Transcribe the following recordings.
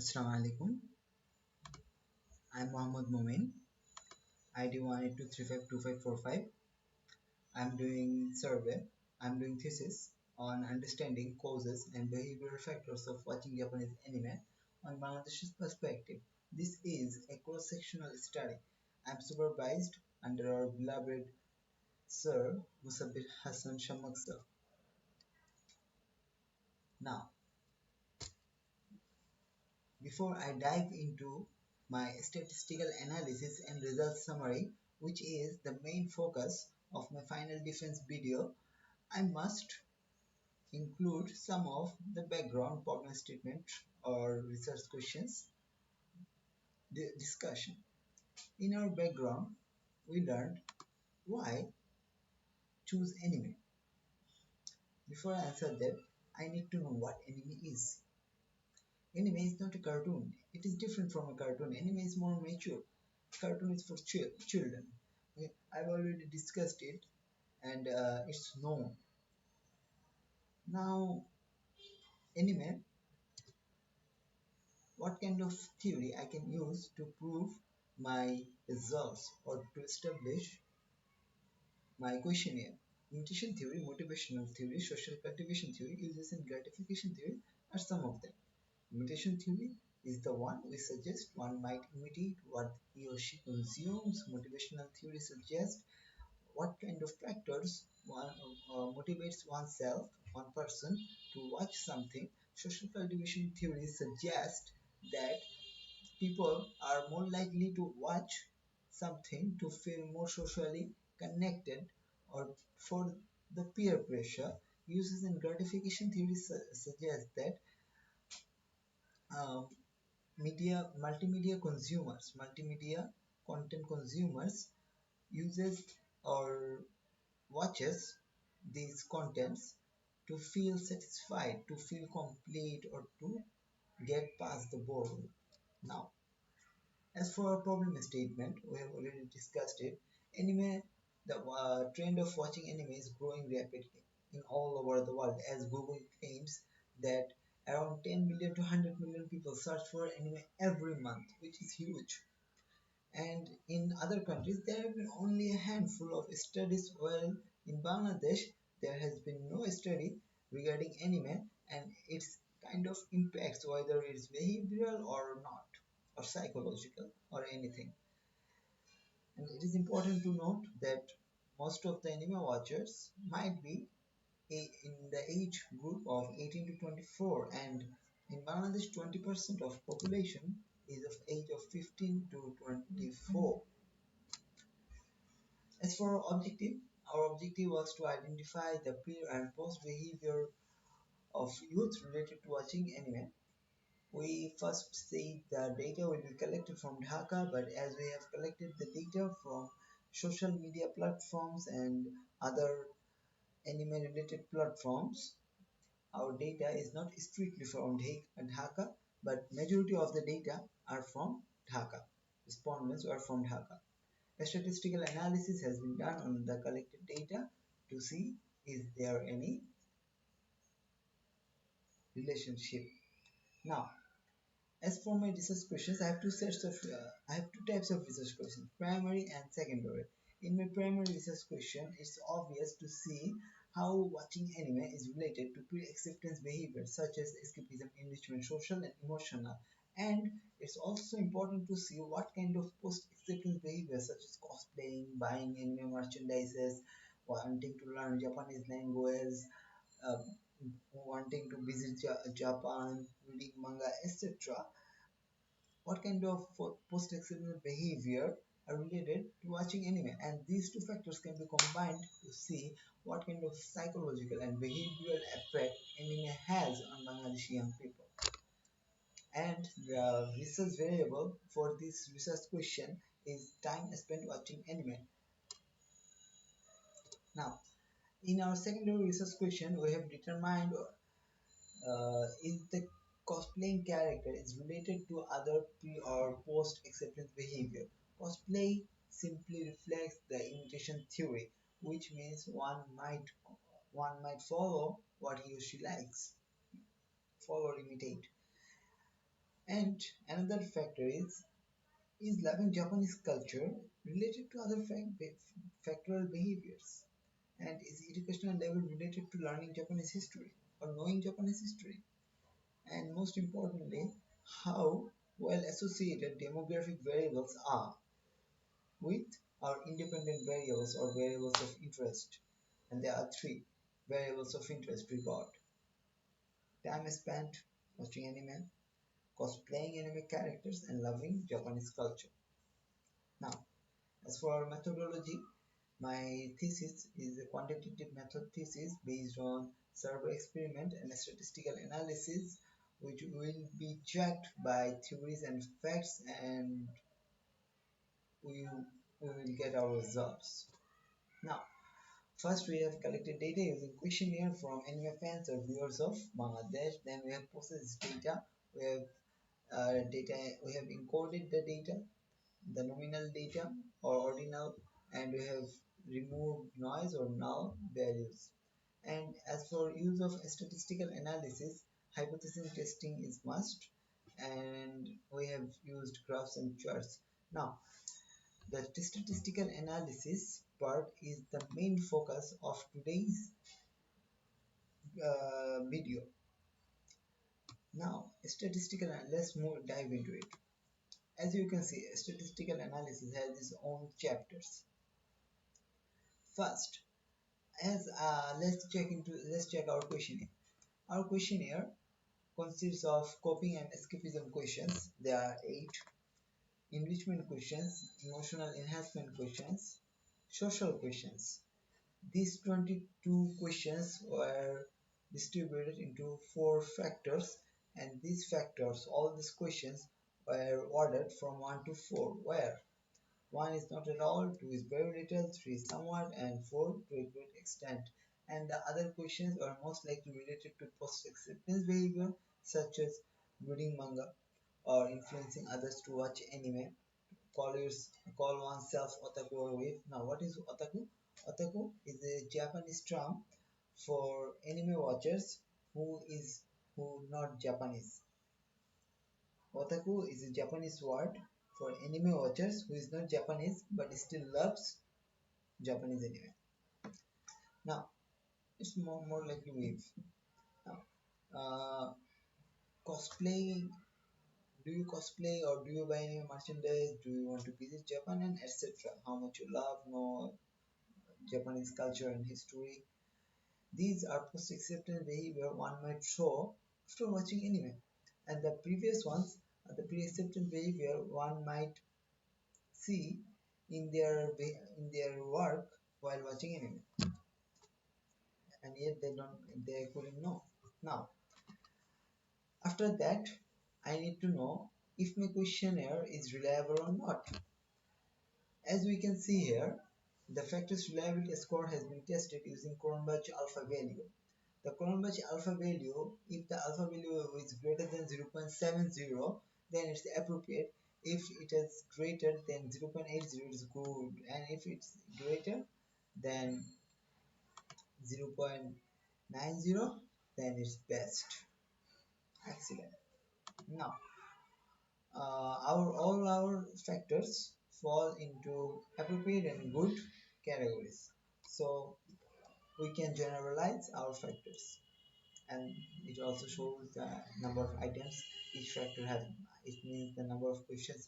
Assalamu alaikum. I'm Momin. ID 182352545. I'm doing survey. I'm doing thesis on understanding causes and behavioral factors of watching Japanese anime on Bangladesh's perspective. This is a cross-sectional study. I'm supervised under our beloved Sir Musabbir Hasan Sammak sir. Now, before I dive into my statistical analysis and results summary, which is the main focus of my final defense video, I must include some of the background problem statement or research questions discussion. In our background, we learned why choose anime. Before I answer that, I need to know what anime is. Anime is not a cartoon. It is different from a cartoon. Anime is more mature. Cartoon is for children. Okay, I've already discussed it and it's known. Now, anime, what kind of theory I can use to prove my results or to establish my questionnaire? Imitation theory, motivational theory, social cultivation theory, uses and gratification theory are some of them. Imitation theory is the one we suggest one might imitate what he or she consumes. Motivational theory suggests what kind of factors one motivates oneself, one person to watch something. Social cultivation theory suggests that people are more likely to watch something to feel more socially connected or for the peer pressure. Uses and gratification theory suggest that um, multimedia content consumers uses or watches these contents to feel satisfied, to feel complete, or to get past the boredom. Now, as for our problem statement, we have already discussed it. Anime, the trend of watching anime is growing rapidly in all over the world, as Google claims that around 10 million to 100 million people search for anime every month, which is huge. And in other countries, there have been only a handful of studies, while in Bangladesh, there has been no study regarding anime and its kind of impacts, whether it's behavioral or not, or psychological or anything. And it is important to note that most of the anime watchers might be in the age group of 18 to 24, and in Bangladesh 20% of population is of age of 15 to 24. As for our objective was to identify the pre and post behavior of youth related to watching anime. We first said the data will be collected from Dhaka, but as we have collected the data from social media platforms and other anime related platforms, our data is not strictly from Dhaka, but majority of the data are from Dhaka. Respondents are from Dhaka. A statistical analysis has been done on the collected data to see is there any relationship. Now, as for my research questions, I have two types of research questions, primary and secondary. In my primary research question, it's obvious to see how watching anime is related to pre-acceptance behavior such as escapism, enrichment, social and emotional. And it's also important to see what kind of post-acceptance behavior such as cosplaying, buying anime merchandises, wanting to learn Japanese language, uh, wanting to visit Japan, reading manga, etc. What kind of post-accident behavior are related to watching anime, and these two factors can be combined to see what kind of psychological and behavioral effect anime has on Bangladeshi young people. And the research variable for this research question is time spent watching anime. Now, in our secondary research question, we have determined is the cosplaying character is related to other pre or post acceptance behavior. Cosplay simply reflects the imitation theory, which means one might follow what he or she likes, follow or imitate. And another factor is loving Japanese culture related to other factorial behaviors? And is educational level related to learning Japanese history or knowing Japanese history? And most importantly, how well associated demographic variables are with our independent variables or variables of interest. And there are three variables of interest we got: time spent watching anime, cosplaying anime characters, and loving Japanese culture. Now, as for our methodology, my thesis is a quantitative method thesis based on survey experiment and statistical analysis, which will be checked by theories and facts, and we, we will get our results. Now, first we have collected data using questionnaire from anime fans or viewers of Bangladesh. Then we have processed data. We have data. We have encoded the data, the nominal data or ordinal, and we have removed noise or null values. And as for use of statistical analysis, hypothesis testing is must, and we have used graphs and charts. Now, the statistical analysis part is the main focus of today's video. Now, let's more dive into it. As you can see, statistical analysis has its own chapters. First, as let's check our questionnaire. Our questionnaire consists of coping and escapism questions. There are 8: enrichment questions, emotional enhancement questions, social questions. These 22 questions were distributed into 4 factors, and these factors, all these questions, were ordered from 1 to 4, where 1 is not at all, 2 is very little, 3 is somewhat, and 4 to a great extent. And the other questions are most likely related to post-acceptance behavior, such as reading manga or influencing others to watch anime. Call, call oneself otaku or wave. Now, what is otaku? Otaku is a Japanese term for anime watchers who not Japanese. Otaku is a Japanese word for anime watchers who is not Japanese but still loves Japanese anime. Now, it's more like a wave. Now, cosplay. Do you cosplay or do you buy anime merchandise? Do you want to visit Japan and etc.? How much you love, know Japanese culture and history. These are post-acceptance behavior one might show after watching anime. And the previous ones are the pre-acceptance behavior one might see in their work while watching anime, and yet they couldn't know. Now, after that, I need to know if my questionnaire is reliable or not. As we can see here, the factor's reliability score has been tested using Cronbach alpha value. The Cronbach alpha value, if the alpha value is greater than 0.70, then it's appropriate. If it is greater than 0.80, it's good. And if it's greater than 0.90, then it's best. Excellent. Now, all our factors fall into appropriate and good categories. So we can generalize our factors, and it also shows the number of items each factor has. It means the number of questions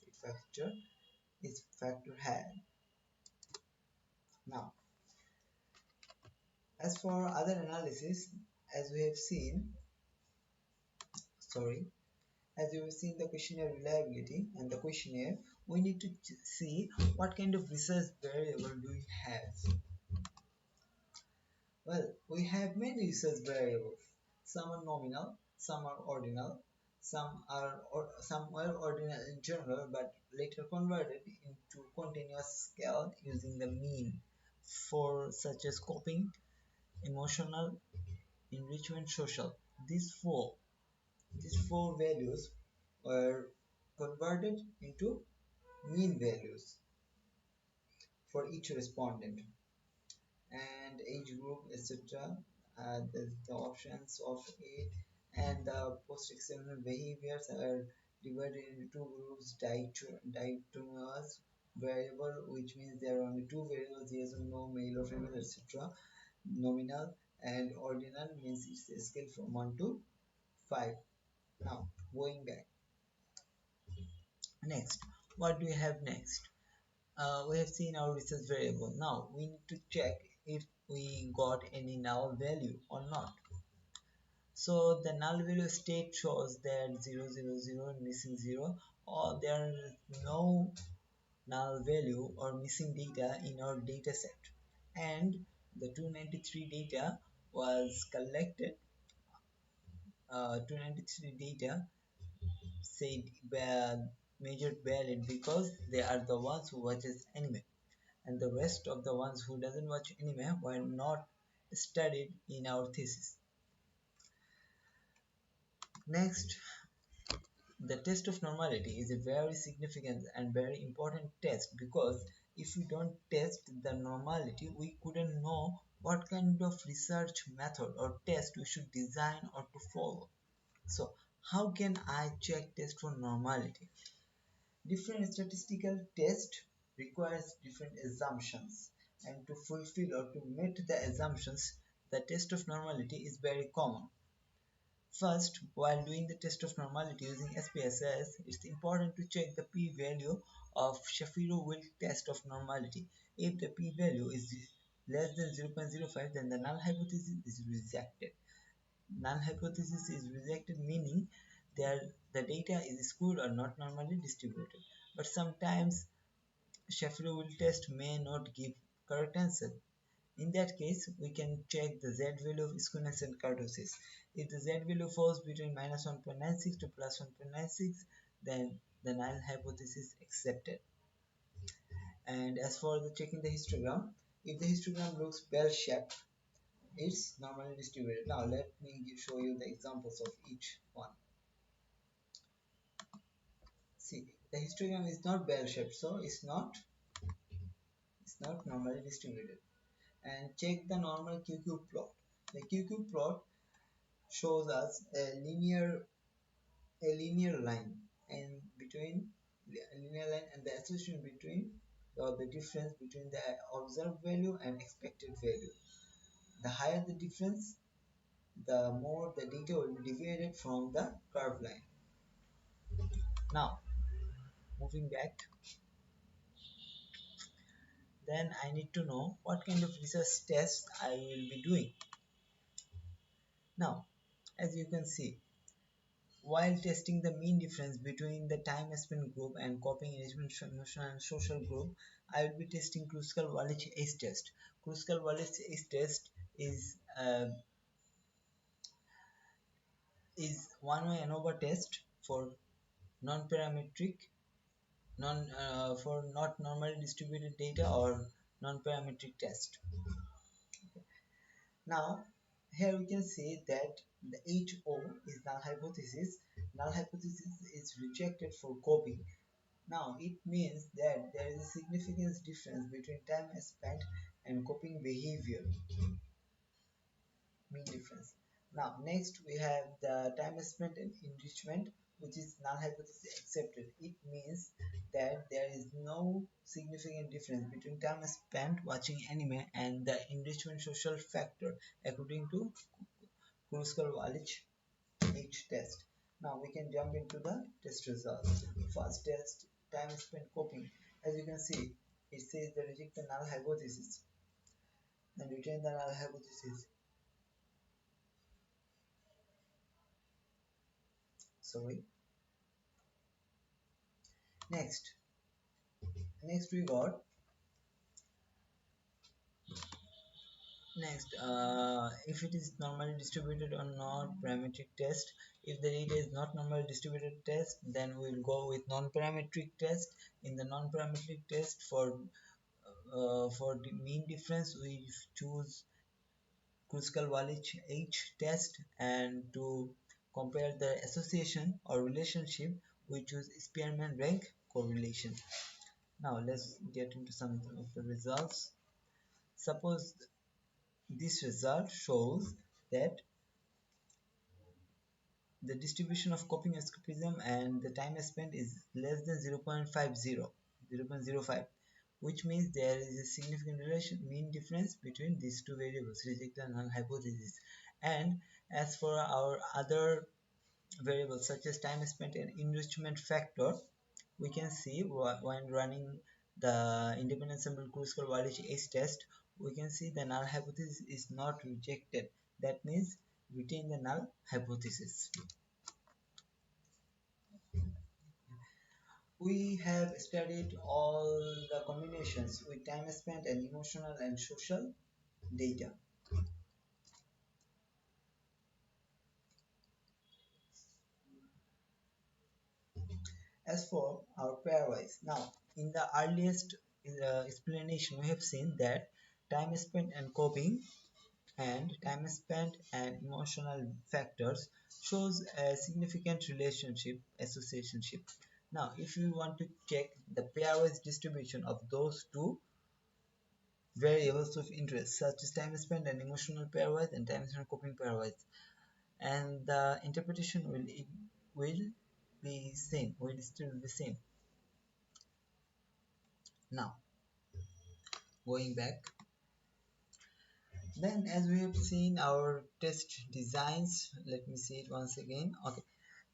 each factor had. Now, as for other analysis, as we have seen, sorry, as we have seen the questionnaire reliability and the questionnaire, we need to see what kind of research variable do we have. Well, we have many research variables. Some are nominal, some are ordinal, some were ordinal in general but later converted into continuous scale using the mean for such as coping, emotional, enrichment, social. These four values were converted into mean values for each respondent, and age group, etc. The options of it, and the post-examination behaviors are divided into two groups, dichotomous variable, which means there are only two variables, yes or no, male or female, etc. Nominal, and ordinal means it's a scale from 1 to 5. Now, going back. Next, what do we have next? We have seen our research variable. Now, we need to check if we got any null value or not. So the null value state shows that 000 missing 0, or there is no null value or missing data in our data set. And the 293 data was collected, 293 data said measured valid because they are the ones who watches anime, and the rest of the ones who doesn't watch anime were not studied in our thesis. Next, the test of normality is a very significant and very important test, because if we don't test the normality, we couldn't know what kind of research method or test we should design or to follow. So how can I check test for normality? Different statistical tests requires different assumptions, and to fulfill or to meet the assumptions, the test of normality is very common. First, while doing the test of normality using SPSS, it's important to check the p-value of Shapiro-Wilk test of normality. If the p-value is less than 0.05, then the null hypothesis is rejected. Null hypothesis is rejected, meaning that the data is skewed or not normally distributed. But sometimes Shapiro-Wilk test may not give correct answer. In that case, we can check the Z value of skewness and kurtosis. If the Z value falls between minus 1.96 to plus 1.96, then the null hypothesis is accepted. And as for the checking the histogram, if the histogram looks bell-shaped, it's normally distributed. Now let me show you the examples of each one. See, the histogram is not bell-shaped, so it's not normally distributed. And check the normal QQ plot. The QQ plot shows us a linear line, and between a linear line and the association between, or the difference between the observed value and expected value. The higher the difference, the more the data will be deviated from the curved line. Now, moving back, then I need to know what kind of research tests I will be doing. Now, as you can see, while testing the mean difference between the time spent group and copying enrichment emotional and social group, I will be testing Kruskal-Wallis H test. Kruskal-Wallis H test is one-way ANOVA test for non-parametric, for not normally distributed data or non-parametric test. Now, here we can say that the HO is null hypothesis. Null hypothesis is rejected for copying. Now, it means that there is a significant difference between time spent and copying behavior, mean difference. Now, next we have the time spent and enrichment, which is null hypothesis accepted. It means that there is no significant difference between time spent watching anime and the enrichment social factor according to Kruskal-Wallis H test. Now we can jump into the test results. First test, time spent copying. As you can see, it says the reject the null hypothesis and retain the null hypothesis. Sorry. Next, next we got next if it is normally distributed or not parametric test. If the data is not normally distributed test, then we will go with non-parametric test. In the non-parametric test, for the mean difference, we choose Kruskal-Wallis H test, and to compare the association or relationship, we choose Spearman rank correlation. Now let's get into some of the results. Suppose this result shows that the distribution of coping escapism and the time spent is less than 0.05, which means there is a significant relation mean difference between these two variables, rejected and null hypothesis. And as for our other variables such as time spent and enrichment factor, we can see when running the independent sample crucial voltage H test, we can see the null hypothesis is not rejected. That means retain the null hypothesis. We have studied all the combinations with time spent and emotional and social data. As for our pairwise, now in the earliest explanation we have seen that time spent and coping and time spent and emotional factors shows a significant relationship associationship. Now if you want to check the pairwise distribution of those two variables of interest such as time spent and emotional pairwise and time spent coping pairwise, and the interpretation will be same, will still be same. Now going back, then as we have seen our test designs, let me see it once again. Okay,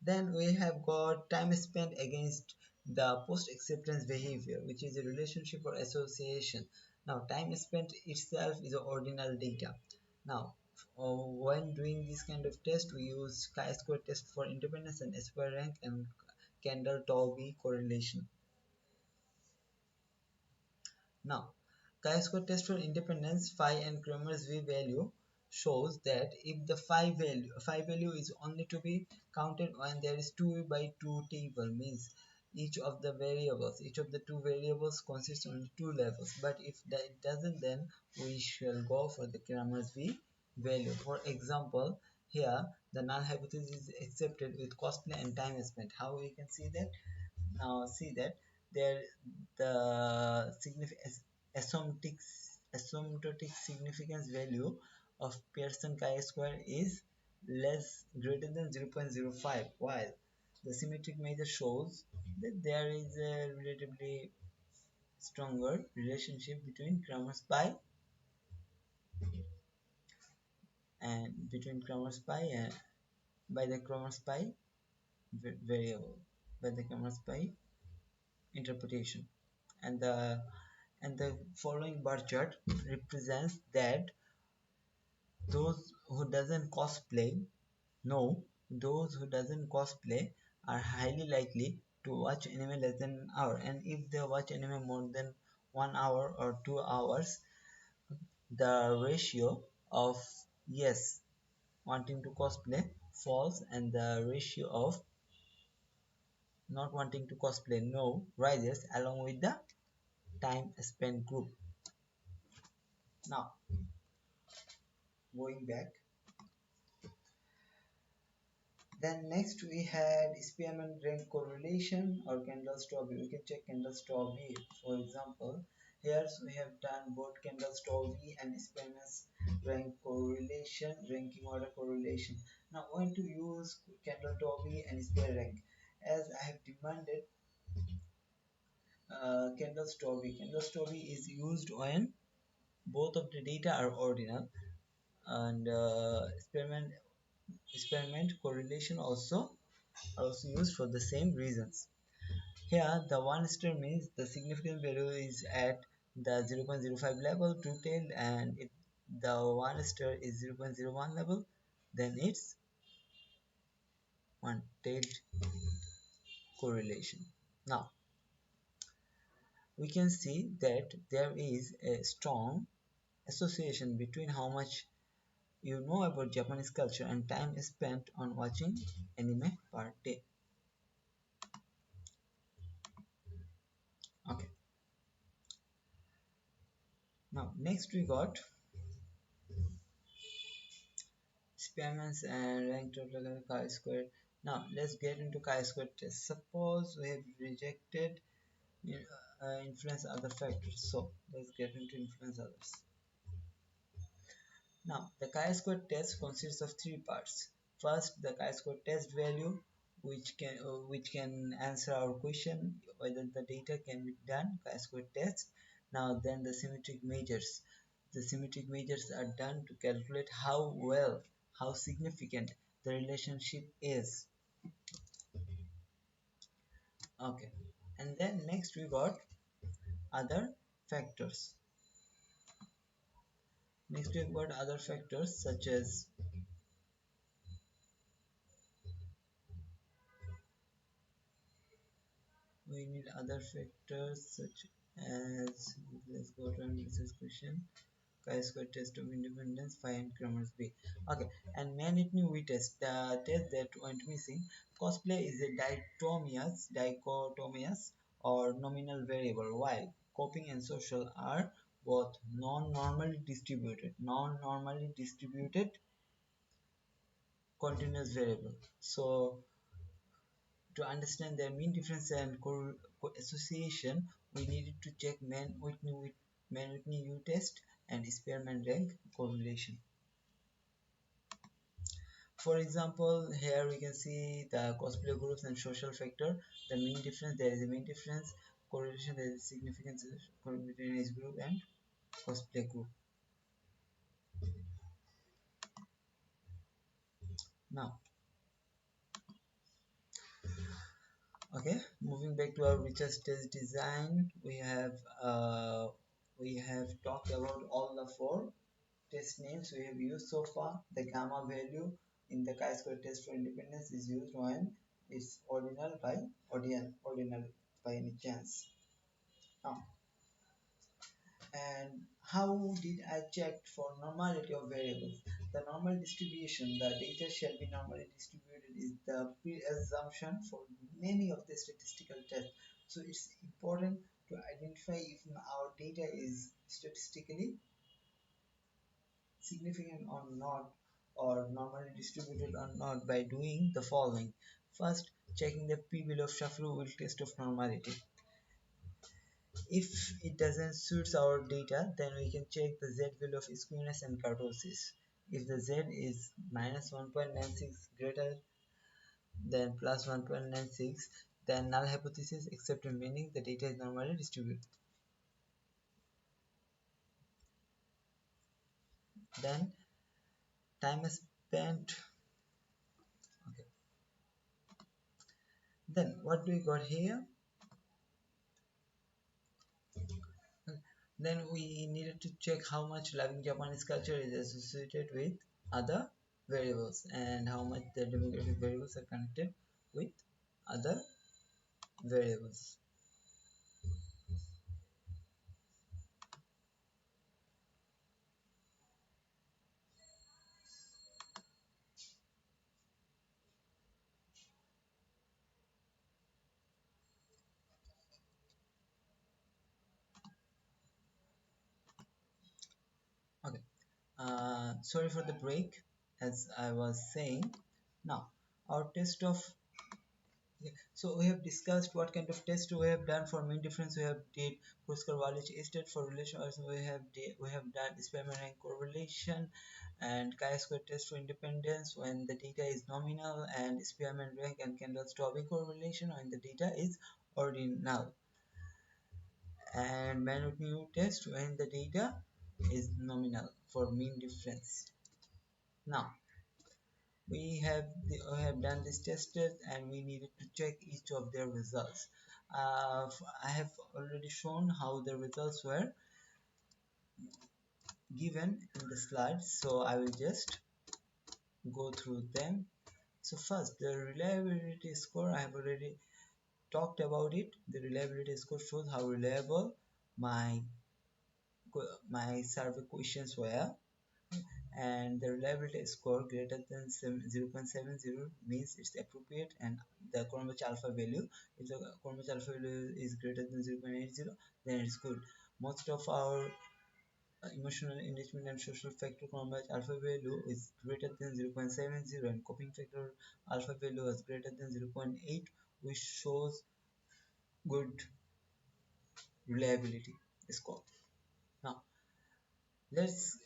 then we have got time spent against the post acceptance behavior, which is a relationship or association. Now time spent itself is ordinal data. Now when doing this kind of test, we use chi-square test for independence and square rank and Kendall-Tolby correlation. Now, chi-square test for independence phi and Kramer's V value shows that if the phi value is only to be counted when there is 2 by 2 table, means each of the variables, each of the two variables consists only two levels. But if that doesn't, then we shall go for the Kramer's V value. For example, here the null hypothesis is accepted with cosplay and time spent. How we can see that? Now see that there the asymptotic significance value of Pearson chi-square is less greater than 0.05, while the symmetric measure shows that there is a relatively stronger relationship between Kramer's pi and by the Kramer's pi variable, by the Kramer's pi interpretation. And the following bar chart represents that those who doesn't cosplay no those who doesn't cosplay are highly likely to watch anime less than an hour, and if they watch anime more than 1 hour or 2 hours, the ratio of yes wanting to cosplay falls and the ratio of not wanting to cosplay no rises along with the time spent group. Now going back, then next we had spearman rank correlation or Kendall-Strawberry. We can check Kendall-Strawberry. For example, here we have done both Kendall-Strawberry and spearman's rank correlation, ranking order correlation. Now when to use Kendall-Strawberry and spear rank? As I have demanded Kendall-Strawberry. Kendall-Strawberry is used when both of the data are ordinal, and experiment correlation also used for the same reasons. Here the 1 star means the significant value is at the 0.05 level two-tailed, and if the 1 star is 0.01 level, then it's one-tailed correlation. Now we can see that there is a strong association between how much you know about Japanese culture and time spent on watching anime per day. Okay, now next we got Spearman's and rank total chi-square. Now let's get into chi-square test. Suppose we have rejected influence other factors. So let's get into influence others. Now the chi-square test consists of three parts. First, the chi-square test value, which can answer our question whether the data can be done chi-square test. Now, then the symmetric measures. The symmetric measures are done to calculate how well, how significant the relationship is. Okay, and then next we got other factors. Next we got other factors such as we need other factors such as, let's go to this question, chi-square test of independence, find Cramer's B. Okay, and man-it-me test, the test that went missing. Cosplay is a dichotomous or nominal variable, while coping and social are both non-normally distributed continuous variable. So to understand their mean difference and association, we needed to check Man-Whitney U test and Spearman rank correlation. For example, here we can see the cosplay groups and social factor. The mean difference, there is a mean difference. Correlation, there is a significance between age group and cosplay group. Now, okay, moving back to our research test design, we have talked about all the four test names we have used so far. The gamma value in the chi-square test for independence is used when it's ordinal by any chance. Now, and how did I check for normality of variables? The normal distribution, the data shall be normally distributed is the pre-assumption for many of the statistical tests. So it's important to identify if our data is statistically significant or not, or normally distributed or not, by doing the following. First, checking the p-value of Shafru will test of normality. If it doesn't suit our data, then we can check the z value of skewness and kurtosis. If the z is minus 1.96 greater than plus 1.96, then null hypothesis accepted, meaning the data is normally distributed. Then time is spent. Okay. Then what do we got here? Then we needed to check how much loving Japanese culture is associated with other variables and how much the demographic variables are connected with other variables. Okay, sorry for the break. As I was saying, now our test of, okay, so we have discussed what kind of test we have done for mean difference. We have did Kruskal-Wallich estate for relation. Also, we have done Spearman rank correlation and chi-square test for independence when the data is nominal, and Spearman rank and Kendall-Stobbe correlation when the data is ordinal, and Man-Whitney test when the data is nominal for mean difference. Now we have done this tested and we needed to check each of their results. I have already shown how the results were given in the slides, so I will just go through them. So first, the reliability score, I have already talked about it. The reliability score shows how reliable my survey questions were, and the reliability score greater than 0.70 means it's appropriate, and the Cronbach alpha value, if the Cronbach alpha value is greater than 0.80, then it's good. Most of our emotional enrichment and social factor Cronbach alpha value is greater than 0.70, and coping factor alpha value is greater than 0.8, which shows good reliability score. Now let's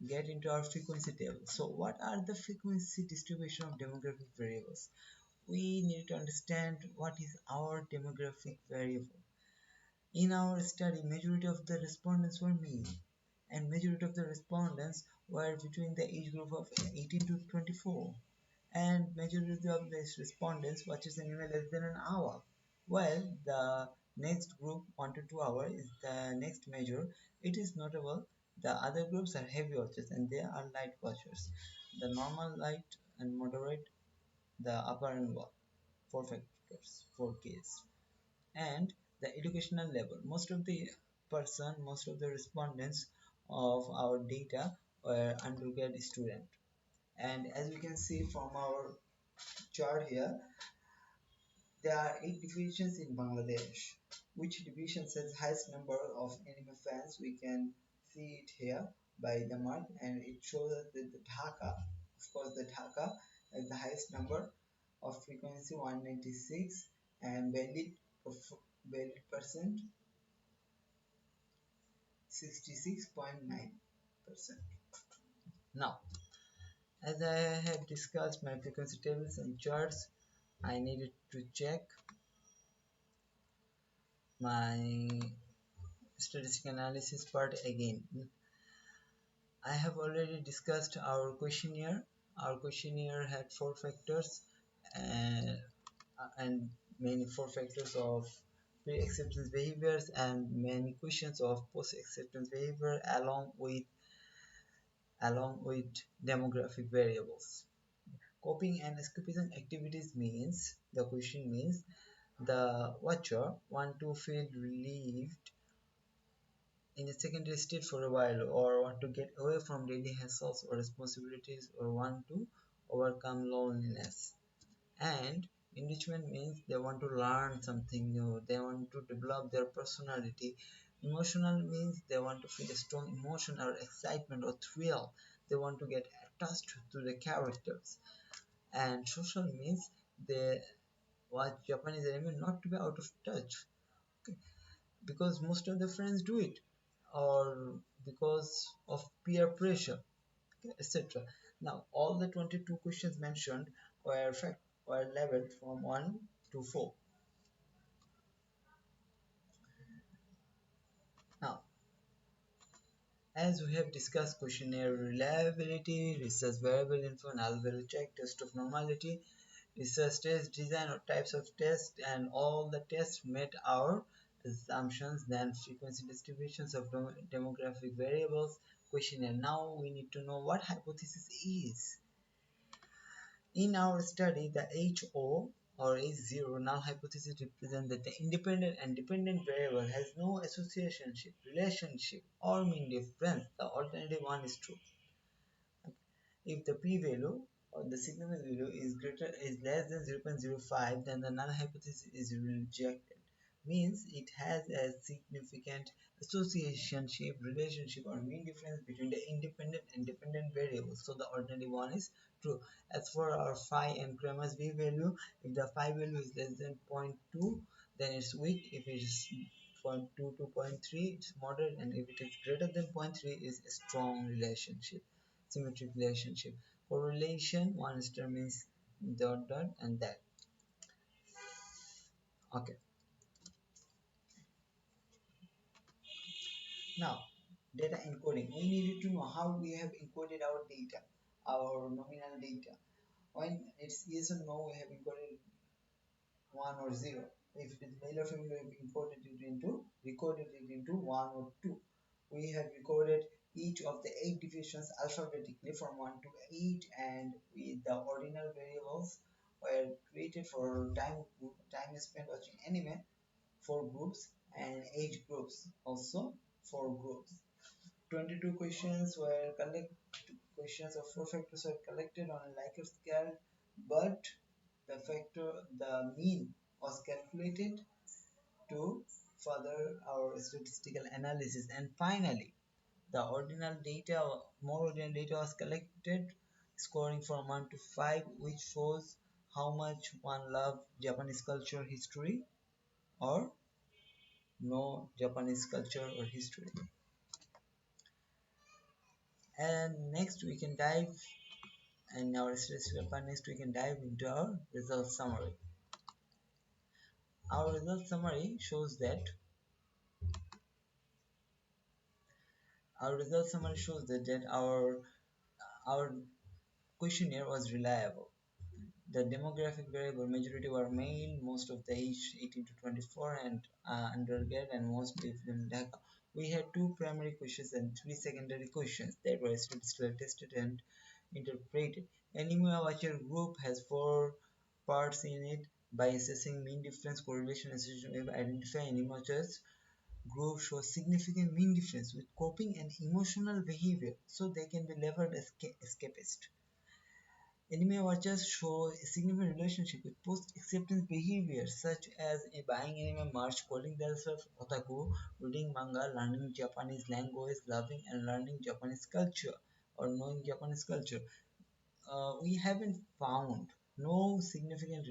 get into our frequency table. So what are the frequency distribution of demographic variables? We need to understand what is our demographic variable. In our study, majority of the respondents were male, and majority of the respondents were between the age group of 18 to 24, and majority of the respondents watches anime less than an hour. While the next group 1 to 2 hour is the next measure, it is notable the other groups are heavy watchers and they are light watchers. The normal, light, and moderate, the upper and lower, four factors, four Ks. And the educational level. Most of the respondents of our data were undergrad student. And as we can see from our chart here, there are 8 divisions in Bangladesh. Which division has highest number of anime fans? We can see it here by the mark, and it shows us that the Dhaka, of course, the Dhaka has the highest number of frequency 196 and valid percent 66.9%. Now, as I have discussed my frequency tables and charts, I needed to check my statistical analysis part again. I have already discussed our questionnaire. Our questionnaire had four factors and, and many four factors of pre-acceptance behaviors and many questions of post-acceptance behavior along with demographic variables. Coping and escapism activities means the question means the watcher want to feel relieved in a secondary state for a while or want to get away from daily hassles or responsibilities or want to overcome loneliness. And enrichment means they want to learn something new, they want to develop their personality. Emotional means they want to feel a strong emotion or excitement or thrill, they want to get attached to the characters. And social means they watch Japanese anime not to be out of touch, okay, because most of the friends do it or because of peer pressure, okay, etc. Now all the 22 questions mentioned were leveled from 1 to 4. Now, as we have discussed questionnaire reliability, research variable info, null value check, test of normality, research test design or types of test, and all the tests met our assumptions, then frequency distributions of demographic variables questionnaire. Now we need to know what hypothesis is. In our study, the HO or H0 null hypothesis represents that the independent and dependent variable has no associationship, relationship, or mean difference. The alternative one is true. If the p-value or the significance value is less than 0.05, then the null hypothesis is rejected. Means it has a significant associationship, relationship, or mean difference between the independent and dependent variables. So the alternative one is true. As for our phi and Kramer's v value, if the phi value is less than 0.2, then it's weak. If it is 0.2 to 0.3, it's moderate, and if it is greater than 0.3, is a strong relationship, symmetric relationship. Correlation, one star means dot dot and that. Okay. Now, data encoding. We needed to know how we have encoded our data, our nominal data. When it's yes or no, we have encoded 1 or 0. If it is male or female, we have recorded it into 1 or 2. We have recorded each of the 8 divisions alphabetically from 1 to 8, and with the ordinal variables were created for time spent watching anime, 4 groups, and age groups also 4 groups. 22 questions of 4 factors were collected on a Likert scale, but the mean was calculated to further our statistical analysis. And finally, the more ordinal data was collected, scoring from 1 to 5, which shows how much one loved Japanese culture history or no Japanese culture or history. And next we can dive in our statistical part. Next we can dive into our result summary. Our result summary shows that our questionnaire was reliable. The demographic variable majority were male, most of the age 18 to 24 and undergrad, and most lived in Dhaka. We had two primary questions and three secondary questions that were statistically tested and interpreted. Anemia watcher group has four parts in it. By assessing mean difference, correlation, association, we have identified anemia watchers group shows significant mean difference with coping and emotional behavior, so they can be labeled as escapist. Anime watchers show a significant relationship with post-acceptance behavior such as buying anime merch, calling themselves otaku, reading manga, learning Japanese language, loving and learning Japanese culture, or knowing Japanese culture. We haven't found no significant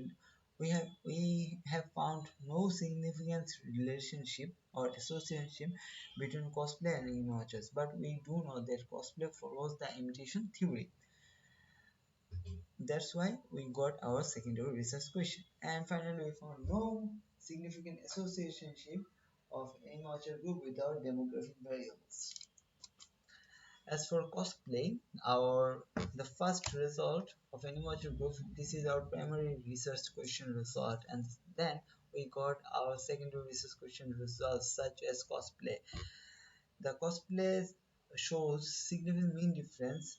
we have found no significant relationship or association between cosplay and anime watchers, but we do know that cosplay follows the imitation theory. That's why we got our secondary research question. And finally, we found no significant association of any watcher group without demographic variables. As for cosplay, our the first result of any watcher group, this is our primary research question result, and then we got our secondary research question results such as cosplay. The cosplay shows significant mean difference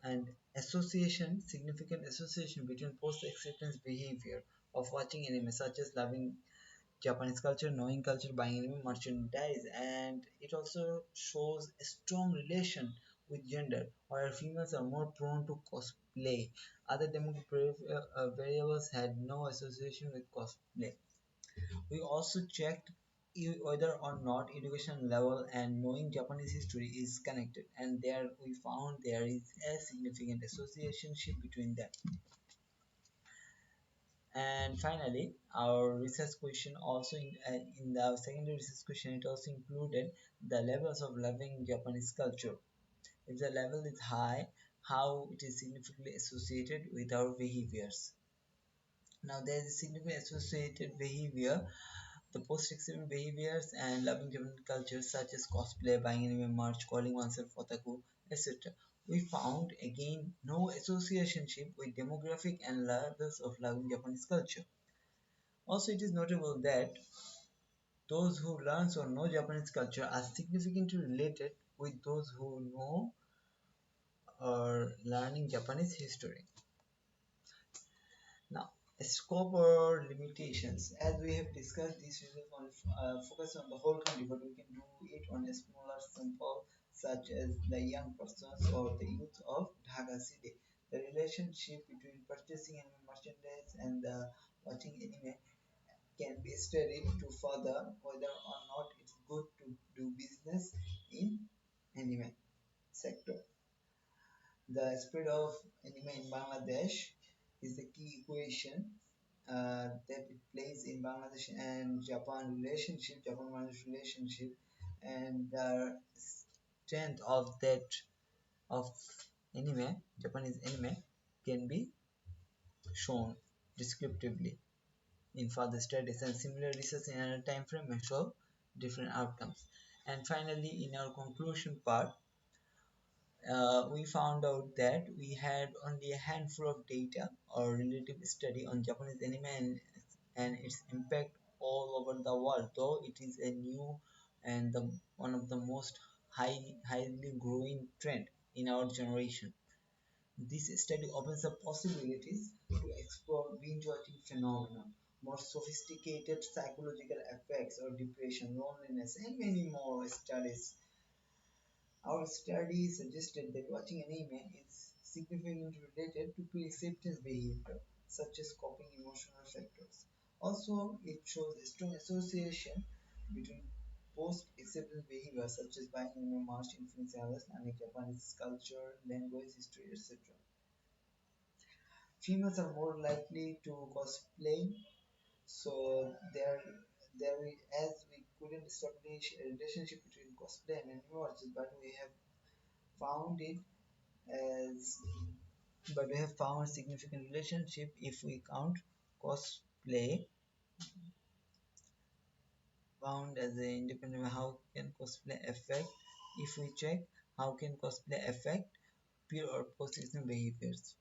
and significant association between post-acceptance behavior of watching anime, such as loving Japanese culture, knowing culture, buying anime merchandise, and it also shows a strong relation with gender, where females are more prone to cosplay. Other demographic variables had no association with cosplay. We also checked whether or not education level and knowing Japanese history is connected, and there we found there is a significant association between them. And finally, our research question also in the secondary research question, it also included the levels of loving Japanese culture. If the level is high, how it is significantly associated with our behaviors. Now there is a significant associated behavior, the post-acceptance behaviors and loving Japanese culture such as cosplay, buying anime merch, calling oneself otaku, etc. We found again no association with demographic and levels of loving Japanese culture. Also, it is notable that those who learn or know Japanese culture are significantly related with those who know or learning Japanese history. Now, scope or limitations. As we have discussed, this will focus on the whole country, but we can do it on a smaller sample, such as the young persons or the youth of Dhaka city. The relationship between purchasing anime merchandise and watching anime can be studied to further whether or not it's good to do business in anime sector. The spread of anime in Bangladesh is the key equation that it plays in Bangladesh and Japan-Bangladesh relationship, and the strength of that of Japanese anime, can be shown descriptively in further studies, and similar research in another time frame may show different outcomes. And finally, in our conclusion part, we found out that we had only a handful of data or relative study on Japanese anime and its impact all over the world, though it is a new and one of the most highly growing trend in our generation. This study opens up possibilities to explore binge-watching phenomena, more sophisticated psychological effects or depression, loneliness, and many more studies. Our study suggested that watching anime is significantly related to pre-acceptance behavior, such as coping emotional factors. Also, it shows a strong association between post-acceptance behavior, such as buying anime merch, influencing others, learning Japanese culture, language, history, etc. Females are more likely to cosplay, so as we couldn't establish a relationship between cosplay and anime watches, but we have found it as but we have found a significant relationship if we count cosplay found as an independent. How can cosplay affect? If we check how can cosplay affect peer or post-season behaviors.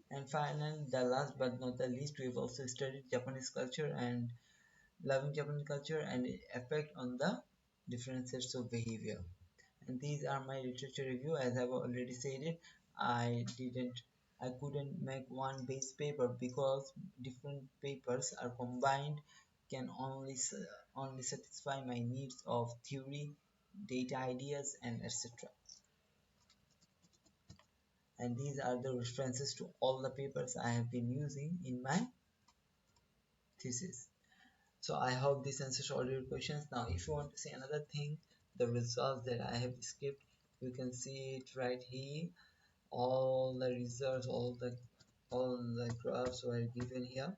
And finally, the last but not the least, we've also studied Japanese culture and loving Japanese culture and its effect on the different sets of behavior. And these are my literature review. As I've already said it, I didn't I couldn't make one base paper because different papers are combined can only satisfy my needs of theory, data ideas, and etc. And these are the references to all the papers I have been using in my thesis. So I hope this answers all your questions. Now, if you want to see another thing, the results that I have skipped, you can see it right here. All the results, all the graphs were given here.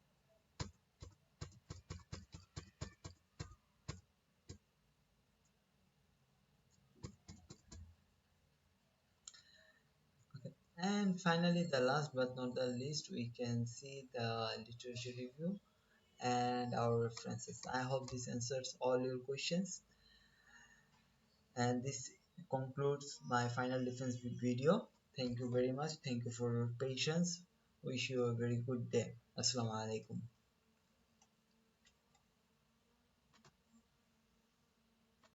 Okay. And finally, the last but not the least, we can see the literature review and our references. I hope this answers all your questions. And this concludes my final defense video. Thank you very much. Thank you for your patience. Wish you a very good day. Assalamu alaikum.